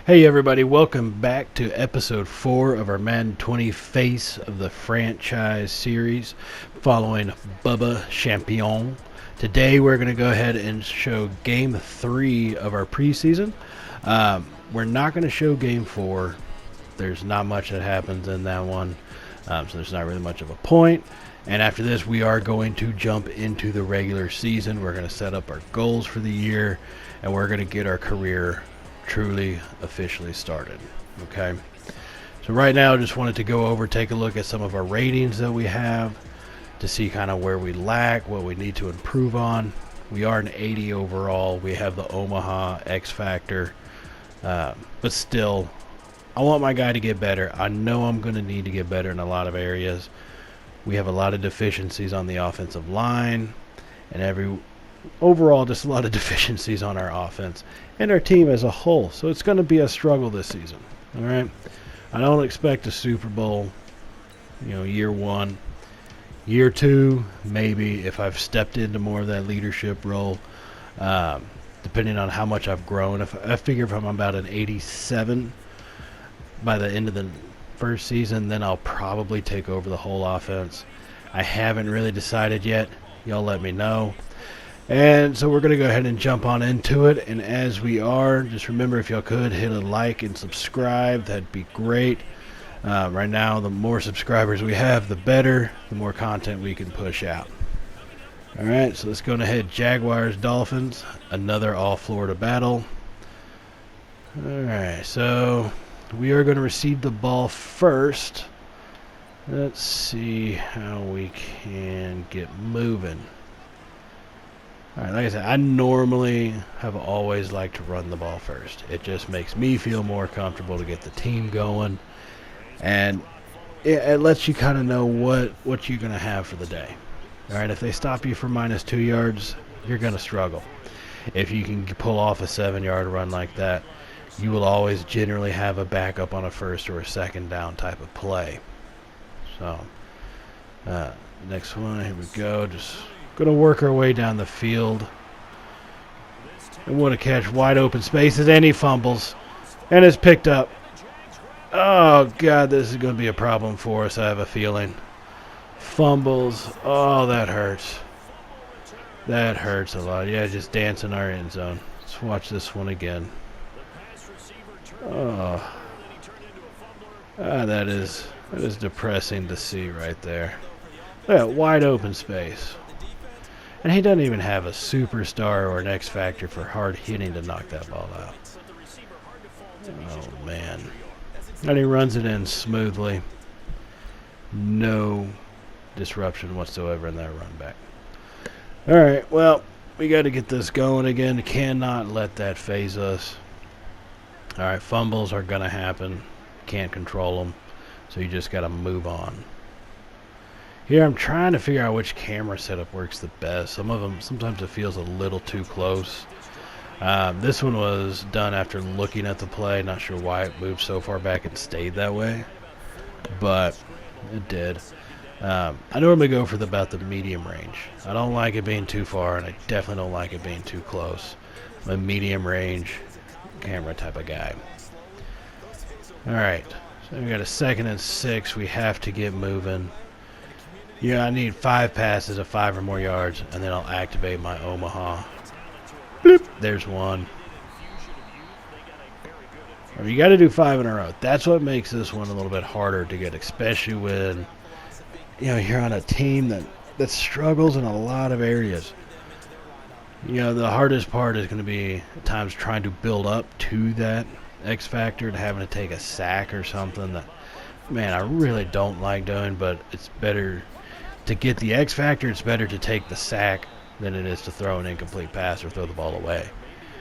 Hey everybody, welcome back to episode 4 of our Madden 20 Face of the Franchise series following Bubba Champion. Today we're going to go ahead and show Game 3 of our preseason. We're not going to show Game 4. There's not much that happens in that one, so there's not really much of a point. And after this, we are going to jump into the regular season. We're going to set up our goals for the year, and we're going to get our career truly officially started. Okay, so right now I just wanted to go over, take a look at some of our ratings that we have to see kind of where we lack, what we need to improve on. We are an 80 overall. We have the Omaha X Factor, but still I want my guy to get better. I know I'm going to need to get better in a lot of areas. We have a lot of deficiencies on the offensive line, and overall just a lot of deficiencies on our offense and our team as a whole. So it's going to be a struggle this season. All right, I don't expect a Super Bowl, year one. Year two, maybe, if I've stepped into more of that leadership role, depending on how much I've grown. If I figure if I'm about an 87 by the end of the first season, then I'll probably take over the whole offense. I haven't really decided yet. Y'all let me know. And so we're going to go ahead and jump on into it. And as we are, just remember, if y'all could hit a like and subscribe, that'd be great. Right now, the more subscribers we have, the better, the more content we can push out. All right, so let's go ahead. Jaguars, Dolphins, another all-Florida battle. All right, so we are going to receive the ball first. Let's see how we can get moving. All right, like I said, I normally have always liked to run the ball first. It just makes me feel more comfortable to get the team going, and it lets you kind of know what you're going to have for the day. All right, if they stop you for -2 yards, you're going to struggle. If you can pull off a 7-yard run like that, you will always generally have a backup on a first or a second down type of play. So, next one, here we go. Just going to work our way down the field. And want to catch wide open spaces, and he fumbles. And it's picked up. Oh, God, this is going to be a problem for us, I have a feeling. Fumbles. Oh, that hurts. That hurts a lot. Yeah, just dance in our end zone. Let's watch this one again. Oh, that is depressing to see right there. Look at that wide open space. And he doesn't even have a superstar or an X Factor for hard hitting to knock that ball out. Oh, man. And he runs it in smoothly. No disruption whatsoever in that run back. All right, well, we got to get this going again. Cannot let that phase us. All right, fumbles are going to happen. Can't control them, so you just got to move on. Here I'm trying to figure out which camera setup works the best. Some of them, sometimes it feels a little too close. This one was done after looking at the play. Not sure why it moved so far back and stayed that way, but it did. I normally go for about the medium range. I don't like it being too far, and I definitely don't like it being too close. I'm a medium range camera type of guy. All right, so we got a 2nd and 6. We have to get moving. Yeah, I need 5 passes of 5 or more yards, and then I'll activate my Omaha. Bloop. There's one. You got to do 5 in a row. That's what makes this one a little bit harder to get, especially when you're on a team that struggles in a lot of areas. The hardest part is going to be at times trying to build up to that X Factor and having to take a sack or something that, man, I really don't like doing, but it's better to get the X Factor. It's better to take the sack than it is to throw an incomplete pass or throw the ball away,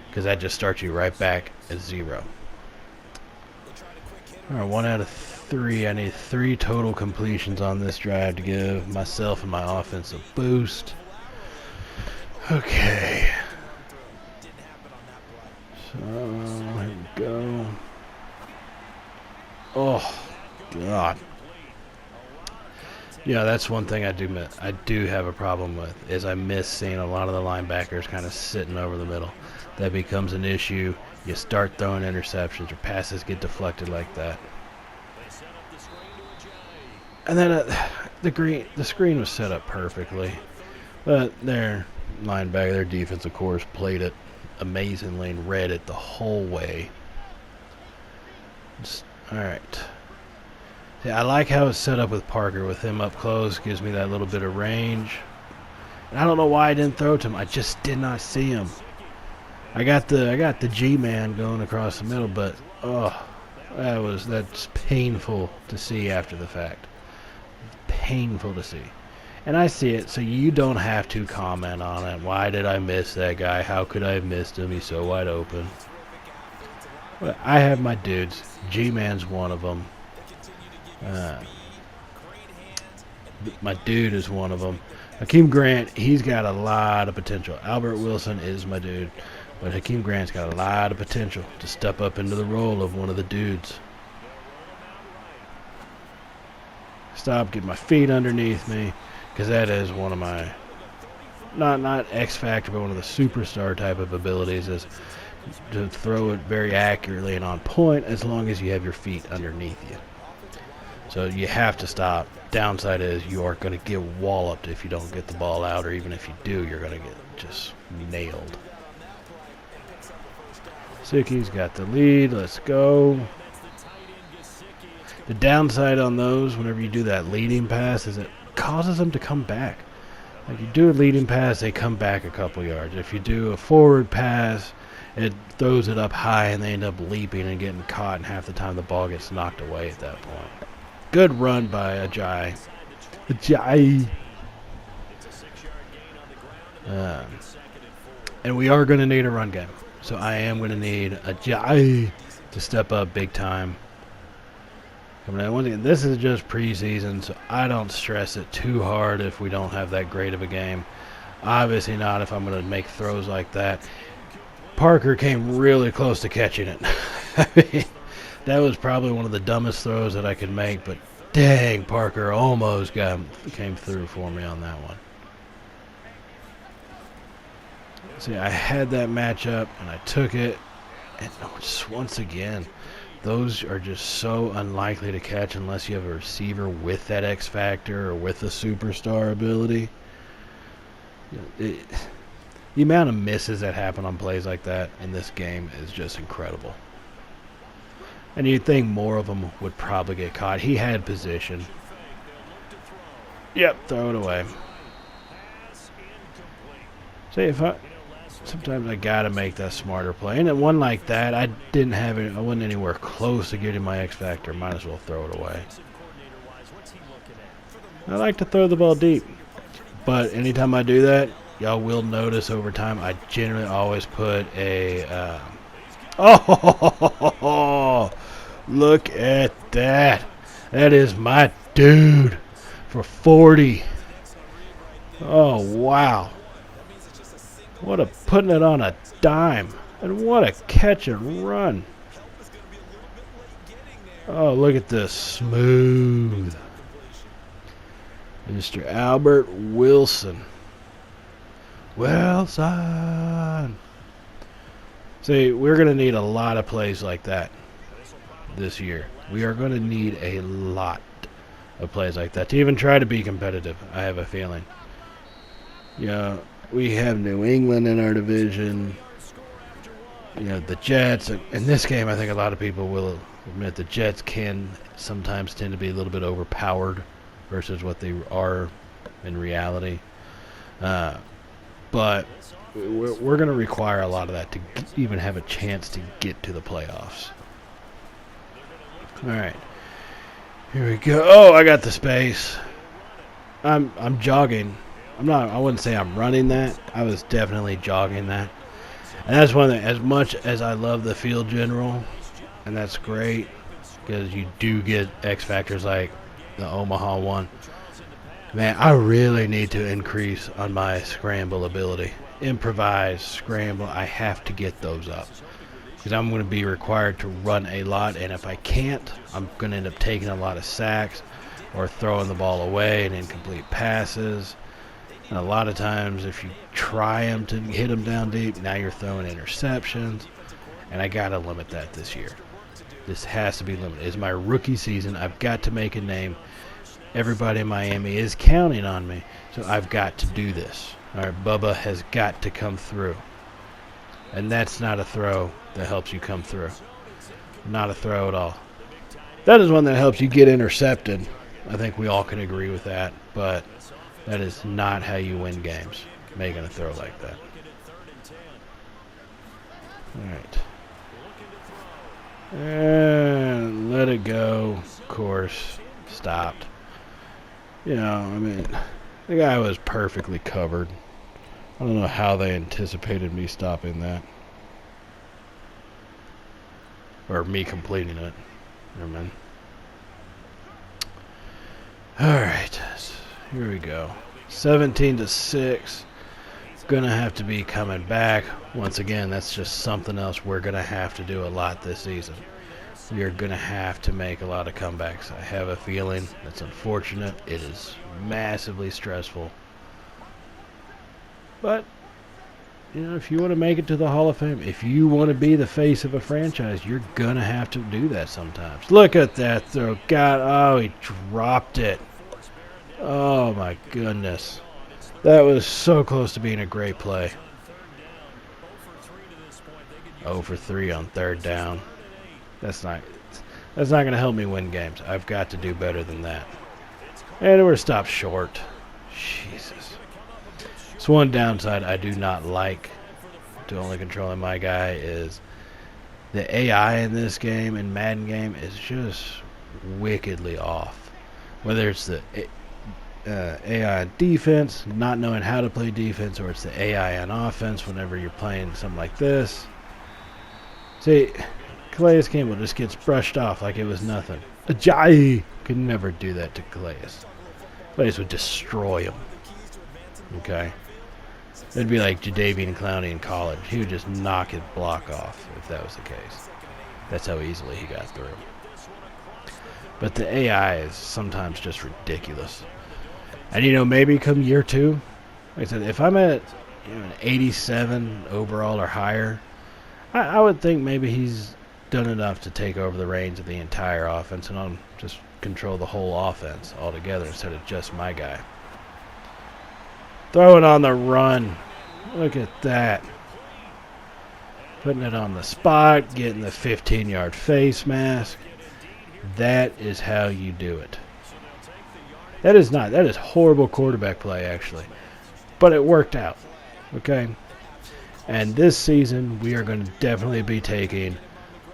because that just starts you right back at 0. All right, 1 out of 3. I need 3 total completions on this drive to give myself and my offense a boost. Okay. So, here we go. Oh, God. Yeah, that's one thing I do have a problem with, is I miss seeing a lot of the linebackers kind of sitting over the middle. That becomes an issue you start throwing interceptions. Your passes get deflected like that. And then the screen was set up perfectly. But their linebacker, their defense, of course, played it amazingly and read it the whole way. Alright. Yeah, I like how it's set up with Parker. With him up close, gives me that little bit of range. And I don't know why I didn't throw to him. I just did not see him. I got the G-man going across the middle, but that's painful to see after the fact. Painful to see. And I see it, so you don't have to comment on it. Why did I miss that guy? How could I have missed him? He's so wide open. But I have my dudes. G-man's one of them. My dude is one of them. Hakeem Grant, he's got a lot of potential. Albert Wilson is my dude. But Hakeem Grant's got a lot of potential to step up into the role of one of the dudes. Stop, get my feet underneath me, because that is one of my, not X Factor, but one of the superstar type of abilities is to throw it very accurately and on point as long as you have your feet underneath you. So you have to stop. Downside is you are going to get walloped if you don't get the ball out, or even if you do, you're going to get just nailed. Sicky's got the lead. Let's go. The downside on those, whenever you do that leading pass, is it causes them to come back. Like you do a leading pass, they come back a couple yards. If you do a forward pass, it throws it up high and they end up leaping and getting caught, and half the time the ball gets knocked away at that point. Good run by Ajayi. And we are going to need a run game. So I am going to need Ajayi to step up big time. Once again, this is just preseason, so I don't stress it too hard if we don't have that great of a game. Obviously not if I'm going to make throws like that. Parker came really close to catching it. I mean, that was probably one of the dumbest throws that I could make, but dang, Parker almost came through for me on that one. See, I had that matchup, and I took it, and just once again, those are just so unlikely to catch unless you have a receiver with that X factor or with a superstar ability. The amount of misses that happen on plays like that in this game is just incredible. And you'd think more of them would probably get caught. He had position. Yep, throw it away. See, sometimes I gotta make that smarter play. And at one like that, I wasn't anywhere close to getting my X factor. Might as well throw it away. I like to throw the ball deep, but anytime I do that, y'all will notice over time I generally always put a look at that. That is my dude for 40. Oh wow. Putting it on a dime. And what a catch and run. Oh, look at this. Smooth. Mr. Albert Wilson. Wilson. See, we're going to need a lot of plays like that this year. We are going to need a lot of plays like that to even try to be competitive, I have a feeling. Yeah. We have New England in our division. You know, the Jets. In this game, I think a lot of people will admit the Jets can sometimes tend to be a little bit overpowered versus what they are in reality. But we're going to require a lot of that to even have a chance to get to the playoffs. All right. Here we go. Oh, I got the space. I'm jogging. I wouldn't say I'm running that. I was definitely jogging that. And that's one thing, as much as I love the field general, and that's great, because you do get X factors like the Omaha one. Man, I really need to increase on my scramble ability. Improvise, scramble, I have to get those up. Because I'm going to be required to run a lot, and if I can't, I'm going to end up taking a lot of sacks or throwing the ball away and incomplete passes. And a lot of times, if you try to hit them down deep, now you're throwing interceptions. And I got to limit that this year. This has to be limited. It's my rookie season. I've got to make a name. Everybody in Miami is counting on me. So I've got to do this. All right, Bubba has got to come through. And that's not a throw that helps you come through. Not a throw at all. That is one that helps you get intercepted. I think we all can agree with that. But that is not how you win games, making a throw like that. All right. And let it go. Of course, stopped. You know, I mean, the guy was perfectly covered. I don't know how they anticipated me stopping that. Or me completing it. Never mind. Alright. Here we go. 17-6. Gonna have to be coming back. Once again, that's just something else we're gonna have to do a lot this season. We are gonna have to make a lot of comebacks. I have a feeling that's unfortunate. It is massively stressful. But, you know, if you want to make it to the Hall of Fame, if you want to be the face of a franchise, you're going to have to do that sometimes. Look at that throw. God, oh, he dropped it. Oh, my goodness. That was so close to being a great play. 0 for 3 on third down. That's not going to help me win games. I've got to do better than that. And we're stopped short. Jesus. So one downside I do not like to only controlling my guy is the AI in this game, in Madden game, is just wickedly off. Whether it's the AI on defense, not knowing how to play defense, or it's the AI on offense whenever you're playing something like this. See, Calais Campbell just gets brushed off like it was nothing. Ajayi could never do that to Calais. Calais would destroy him. Okay? It'd be like Jadeveon Clowney in college. He would just knock his block off if that was the case. That's how easily he got through. But the AI is sometimes just ridiculous. And, you know, maybe come year 2, like I said, if I'm at an 87 overall or higher, I would think maybe he's done enough to take over the reins of the entire offense and I'll just control the whole offense altogether instead of just my guy. Throw it on the run. Look at that. Putting it on the spot, getting the 15-yard face mask. That is how you do it. That is horrible quarterback play, actually. But it worked out. Okay? And this season, we are going to definitely be taking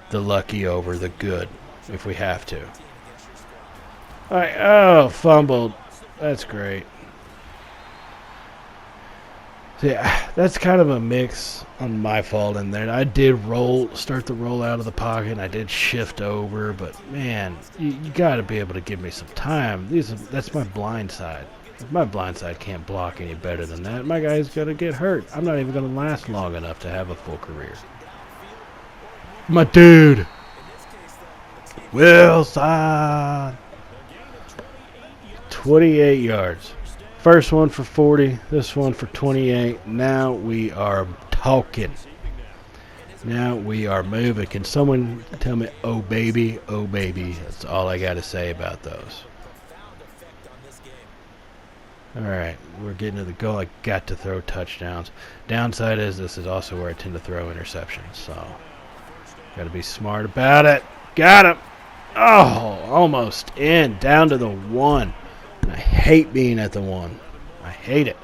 the lucky over the good, if we have to. All right. Oh, fumbled. That's great. So yeah, that's kind of a mix on my fault in there. I did start the roll out of the pocket, and I did shift over, but man, you got to be able to give me some time. That's my blind side. If my blind side can't block any better than that, my guy's going to get hurt. I'm not even going to last long enough to have a full career. My dude. Wilson. 28 yards. First one for 40, this one for 28. Now we are talking. Now we are moving. Can someone tell me, oh baby, oh baby? That's all I got to say about those. All right, we're getting to the goal. I got to throw touchdowns. Downside is this is also where I tend to throw interceptions, so got to be smart about it. Got him. Oh, almost in, down to the 1. I hate being at the 1. I hate it.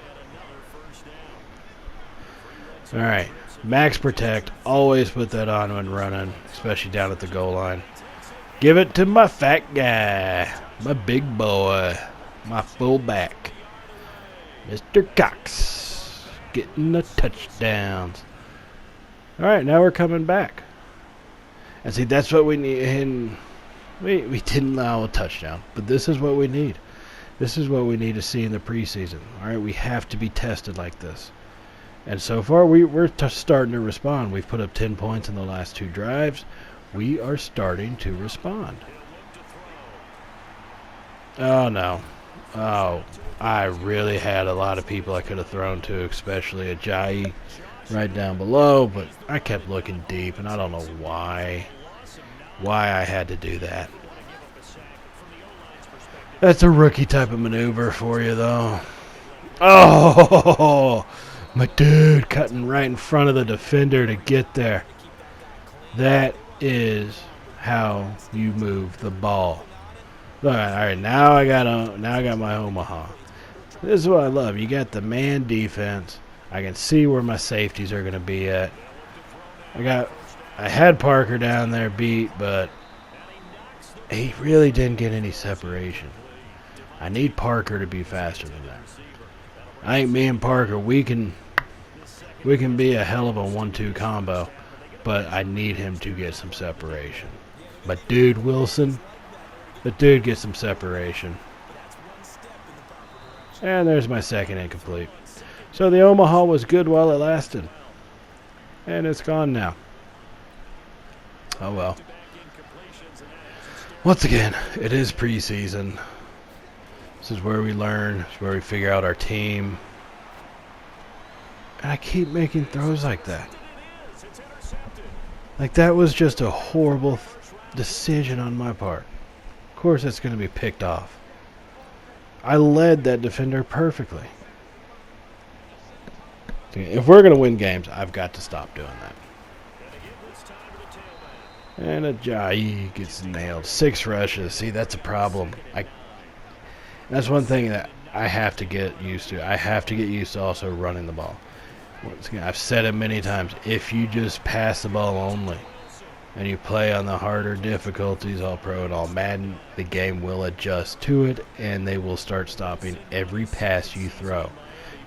All right. Max protect. Always put that on when running, especially down at the goal line. Give it to my fat guy. My big boy. My fullback. Mr. Cox. Getting the touchdowns. All right. Now we're coming back. And see, that's what we need. And we didn't allow a touchdown, but this is what we need. This is what we need to see in the preseason. All right, we have to be tested like this. And so far, we're starting to respond. We've put up 10 points in the last 2 drives. We are starting to respond. Oh, no. Oh, I really had a lot of people I could have thrown to, especially Ajayi. right down below, but I kept looking deep, and I don't know why I had to do that. That's a rookie type of maneuver for you, though. Oh, my dude cutting right in front of the defender to get there. That is how you move the ball. All right. Now I got my Omaha. This is what I love. You got the man defense. I can see where my safeties are going to be at. I had Parker down there beat, but he really didn't get any separation. I need Parker to be faster than that. I think me and Parker, we can be a hell of a 1-2 combo, but I need him to get some separation. But dude, Wilson, the dude gets some separation. And there's my second incomplete. So the Omaha was good while it lasted. And it's gone now. Oh well. Once again, it is preseason. This is where we learn. It's where we figure out our team. And I keep making throws like that. Like that was just a horrible decision on my part. Of course it's going to be picked off. I led that defender perfectly. If we're going to win games, I've got to stop doing that. And Ajayi gets nailed. 6 rushes. See, that's a problem. That's one thing that I have to get used to. I have to get used to also running the ball. Once again, I've said it many times. If you just pass the ball only and you play on the harder difficulties, all pro and all Madden, the game will adjust to it and they will start stopping every pass you throw.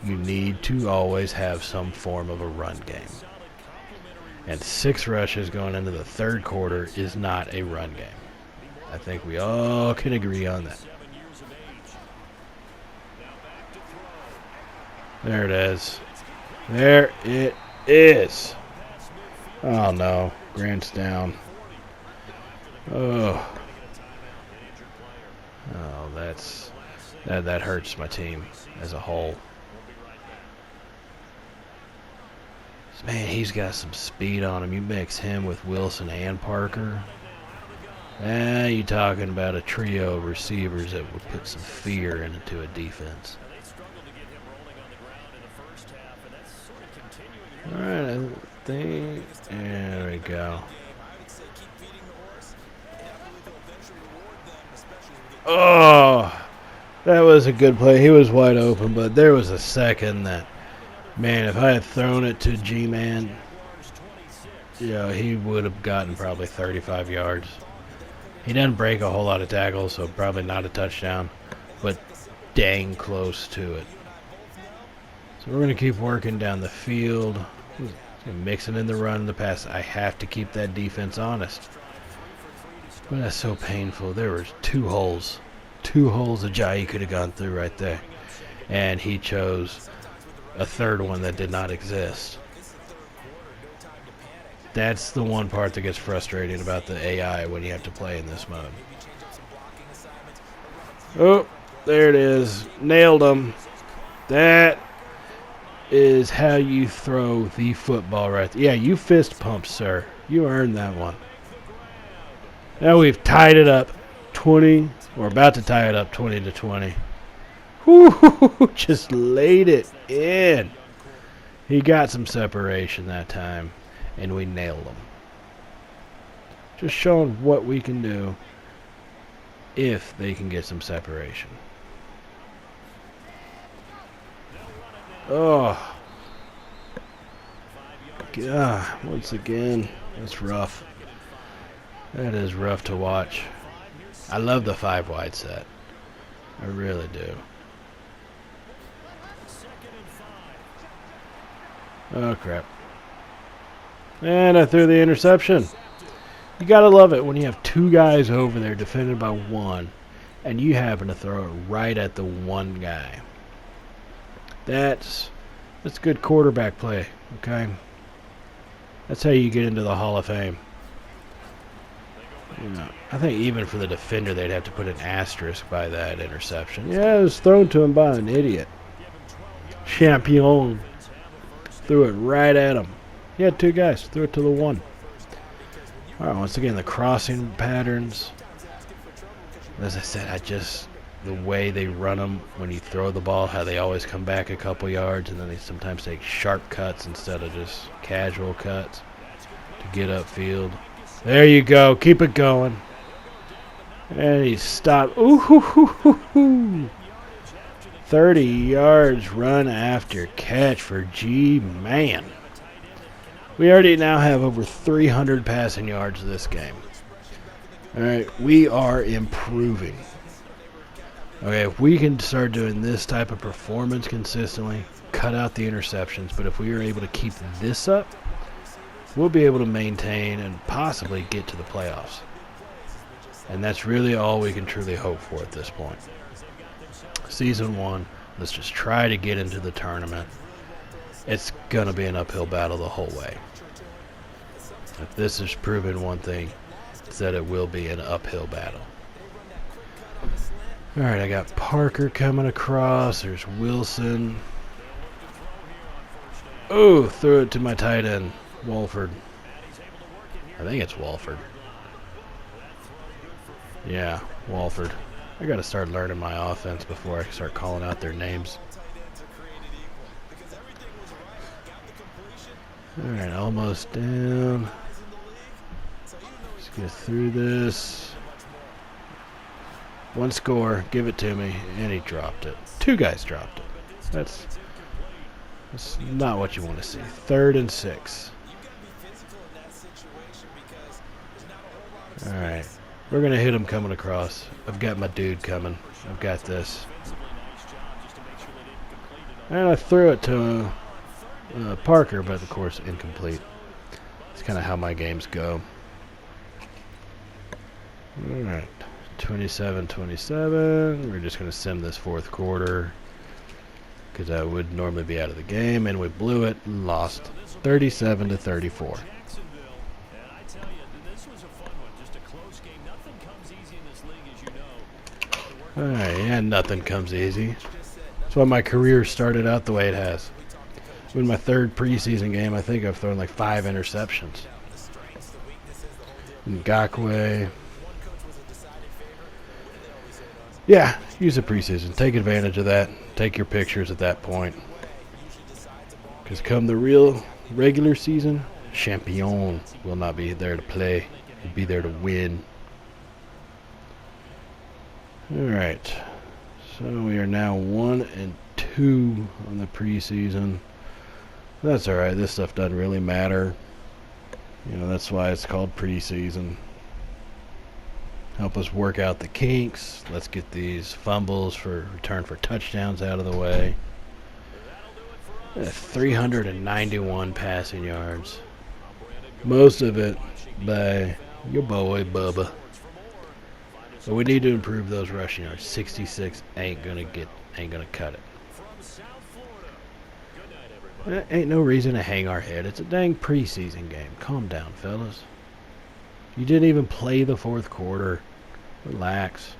You need to always have some form of a run game. And 6 rushes going into the third quarter is not a run game. I think we all can agree on that. There it is. There it is. Oh no. Grant's down. Oh. Oh, that hurts my team as a whole. Man, he's got some speed on him. You mix him with Wilson and Parker. You're talking about a trio of receivers that would put some fear into a defense. All right, I think. There we go. Oh, that was a good play. He was wide open, but there was a second that. Man, if I had thrown it to G-Man, he would have gotten probably 35 yards. He doesn't break a whole lot of tackles, so probably not a touchdown, but dang close to it. So we're going to keep working down the field, mixing in the run and the pass. I have to keep that defense honest. But that's so painful. There were 2 holes. 2 holes Ajayi could have gone through right there. And he chose a third one that did not exist. That's the one part that gets frustrating about the AI when you have to play in this mode. Oh, there it is. Nailed him. That is how you throw the football right there. Yeah, you fist pumped, sir. You earned that one. Now we've tied it up 20. We're about to tie it up 20-20. Whoo, just laid it in. He got some separation that time, and we nailed him. Just showing what we can do if they can get some separation. Oh. God, once again, that's rough. That is rough to watch. I love the 5 wide set. I really do. Oh, crap. And I threw the interception. You gotta love it when you have 2 guys over there defended by 1, and you happen to throw it right at the 1 guy. That's good quarterback play, okay? That's how you get into the Hall of Fame. I think even for the defender, they'd have to put an asterisk by that interception. Yeah, it was thrown to him by an idiot. Champion. Threw it right at him. He had two guys. Threw it to the one. All right, once again, the crossing patterns. As I said, the way they run them when you throw the ball, how they always come back a couple yards, and then they sometimes take sharp cuts instead of just casual cuts to get upfield. There you go. Keep it going. And he stopped. Ooh, hoo, hoo, hoo, hoo. 30 yards run after catch for G-Man. We already now have over 300 passing yards this game. All right, we are improving. Okay, if we can start doing this type of performance consistently, cut out the interceptions, but if we are able to keep this up, we'll be able to maintain and possibly get to the playoffs. And that's really all we can truly hope for at this point. Season 1, let's just try to get into the tournament. It's going to be an uphill battle the whole way. If this has proven one thing, it's that it will be an uphill battle. All right, I got Parker coming across. There's Wilson. Oh, threw it to my tight end, Walford. I think it's Walford. Yeah, Walford. I got to start learning my offense before I start calling out their names. All right, almost down. Let's get through this. One score, give it to me, and he dropped it. Two guys dropped it. That's not what you want to see. 3rd and 6. All right. We're going to hit him coming across. I've got my dude coming. I've got this. And I threw it to Parker, but of course incomplete. It's kind of how my games go. All right. 27-27. We're just going to sim this 4th quarter because I would normally be out of the game, and we blew it and lost 37-34. Alright, yeah, nothing comes easy. That's why my career started out the way it has. In my 3rd preseason game, I think I've thrown like 5 interceptions. Ngakwe. Yeah, use the preseason. Take advantage of that. Take your pictures at that point. Because come the real regular season, Champion will not be there to play. He'll be there to win. Alright, so we are now 1-2 on the preseason. That's alright, this stuff doesn't really matter. You know, that's why it's called preseason. Help us work out the kinks. Let's get these fumbles for return for touchdowns out of the way. 391 passing yards. Most of it by your boy Bubba. But we need to improve those rushing yards. 66 ain't gonna cut it. There ain't no reason to hang our head. It's a dang preseason game. Calm down, fellas. You didn't even play the 4th quarter. Relax.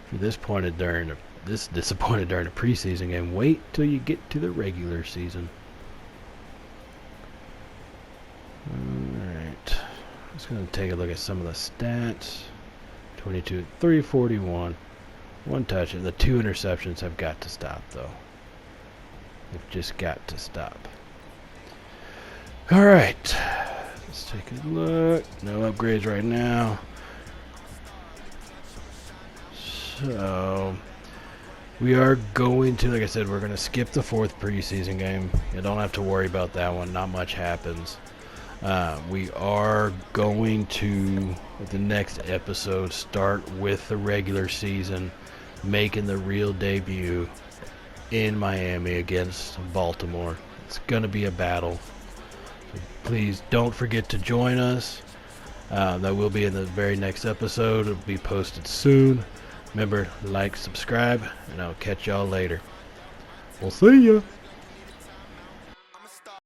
If you're disappointed during the preseason game, wait till you get to the regular season. Alright. Just going to take a look at some of the stats. 22, 341. 1 touch, and the 2 interceptions have got to stop, though. They've just got to stop. Alright. Let's take a look. No upgrades right now. So, we are going to, like I said, we're going to skip the 4th preseason game. You don't have to worry about that one. Not much happens. We are going to, with the next episode, start with the regular season, making the real debut in Miami against Baltimore. It's going to be a battle. So please don't forget to join us. That will be in the very next episode. It'll be posted soon. Remember, like, subscribe, and I'll catch y'all later. We'll see ya.